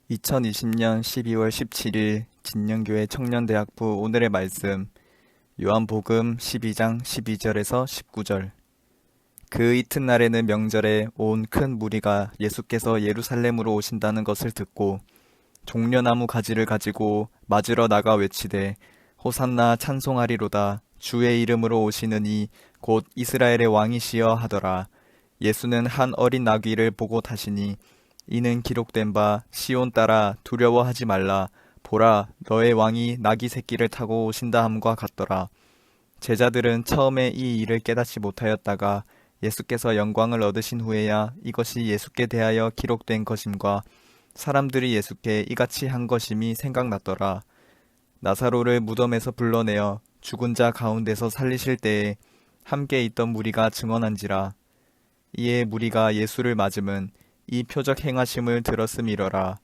2020년 12월 17일 진영교회 청년대학부 오늘의 말씀 요한복음 12장 12절에서 19절. 그 이튿날에는 명절에 온 큰 무리가 예수께서 예루살렘으로 오신다는 것을 듣고 종려나무 가지를 가지고 맞으러 나가 외치되 호산나 찬송하리로다 주의 이름으로 오시는 이 곧 이스라엘의 왕이시여 하더라. 예수는 한 어린 나귀를 보고 타시니 이는 기록된 바 시온 딸아 두려워하지 말라 보라 너의 왕이 나귀 새끼를 타고 오신다 함과 같더라. 제자들은 처음에 이 일을 깨닫지 못하였다가 예수께서 영광을 얻으신 후에야 이것이 예수께 대하여 기록된 것임과 사람들이 예수께 이같이 한 것임이 생각났더라. 나사로를 무덤에서 불러내어 죽은 자 가운데서 살리실 때에 함께 있던 무리가 증언한지라. 이에 무리가 예수를 맞음은 이 표적 행하심을 들었음이러라.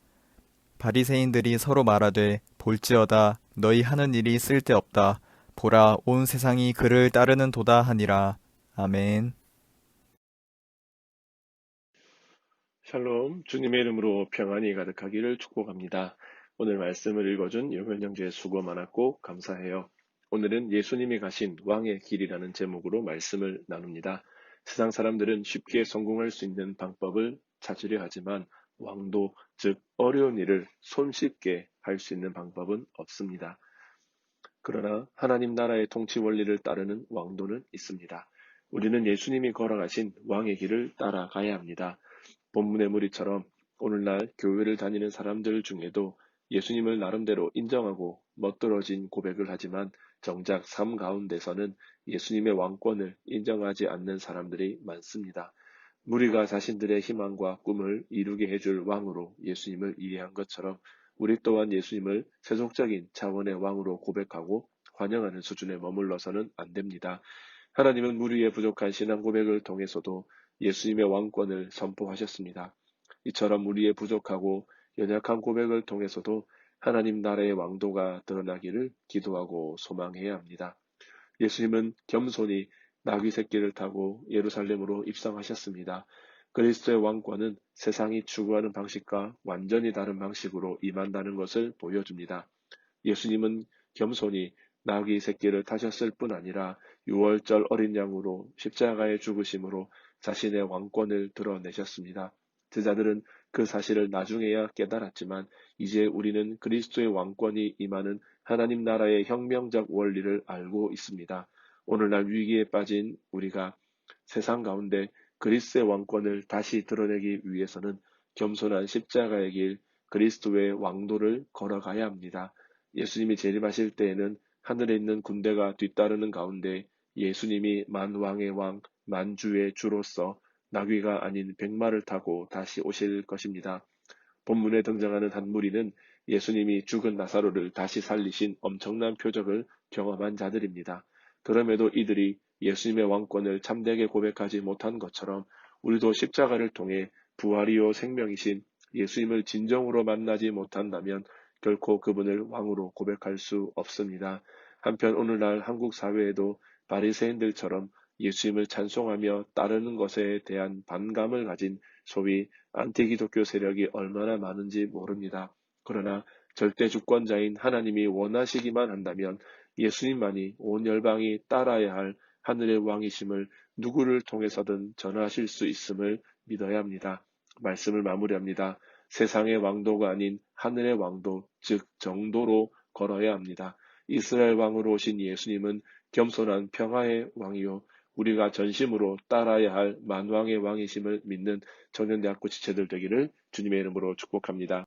바리새인들이 서로 말하되 볼지어다 너희 하는 일이 쓸데없다. 보라 온 세상이 그를 따르는 도다 하니라. 아멘. 샬롬, 주님의 이름으로 평안이 가득하기를 축복합니다. 오늘 말씀을 읽어준 영현 형제 수고 많았고 감사해요. 오늘은 예수님이 가신 왕의 길이라는 제목으로 말씀을 나눕니다. 세상 사람들은 쉽게 성공할 수 있는 방법을 찾으려 하지만 왕도, 즉 어려운 일을 손쉽게 할 수 있는 방법은 없습니다. 그러나 하나님 나라의 통치 원리를 따르는 왕도는 있습니다. 우리는 예수님이 걸어가신 왕의 길을 따라가야 합니다. 본문의 무리처럼 오늘날 교회를 다니는 사람들 중에도 예수님을 나름대로 인정하고 멋들어진 고백을 하지만 정작 삶 가운데서는 예수님의 왕권을 인정하지 않는 사람들이 많습니다. 무리가 자신들의 희망과 꿈을 이루게 해줄 왕으로 예수님을 이해한 것처럼 우리 또한 예수님을 세속적인 차원의 왕으로 고백하고 환영하는 수준에 머물러서는 안 됩니다. 하나님은 무리의 부족한 신앙 고백을 통해서도 예수님의 왕권을 선포하셨습니다. 이처럼 우리의 부족하고 연약한 고백을 통해서도 하나님 나라의 왕도가 드러나기를 기도하고 소망해야 합니다. 예수님은 겸손히 나귀 새끼를 타고 예루살렘으로 입성하셨습니다. 그리스도의 왕권은 세상이 추구하는 방식과 완전히 다른 방식으로 임한다는 것을 보여줍니다. 예수님은 겸손히 나귀 새끼를 타셨을 뿐 아니라 유월절 어린 양으로 십자가에 죽으심으로 자신의 왕권을 드러내셨습니다. 제자들은 그 사실을 나중에야 깨달았지만 이제 우리는 그리스도의 왕권이 임하는 하나님 나라의 혁명적 원리를 알고 있습니다. 오늘날 위기에 빠진 우리가 세상 가운데 그리스도의 왕권을 다시 드러내기 위해서는 겸손한 십자가의 길, 그리스도의 왕도를 걸어가야 합니다. 예수님이 재림하실 때에는 하늘에 있는 군대가 뒤따르는 가운데 예수님이 만왕의 왕, 만주의 주로서 나귀가 아닌 백마를 타고 다시 오실 것입니다. 본문에 등장하는 한 무리는 예수님이 죽은 나사로를 다시 살리신 엄청난 표적을 경험한 자들입니다. 그럼에도 이들이 예수님의 왕권을 참되게 고백하지 못한 것처럼 우리도 십자가를 통해 부활이요 생명이신 예수님을 진정으로 만나지 못한다면 결코 그분을 왕으로 고백할 수 없습니다. 한편 오늘날 한국 사회에도 바리새인들처럼 예수님을 찬송하며 따르는 것에 대한 반감을 가진 소위 안티기독교 세력이 얼마나 많은지 모릅니다. 그러나 절대 주권자인 하나님이 원하시기만 한다면 예수님만이 온 열방이 따라야 할 하늘의 왕이심을 누구를 통해서든 전하실 수 있음을 믿어야 합니다. 말씀을 마무리합니다. 세상의 왕도가 아닌 하늘의 왕도, 즉 정도로 걸어야 합니다. 이스라엘 왕으로 오신 예수님은 겸손한 평화의 왕이요 우리가 전심으로 따라야 할 만왕의 왕이심을 믿는 청년대학교 지체들 되기를 주님의 이름으로 축복합니다.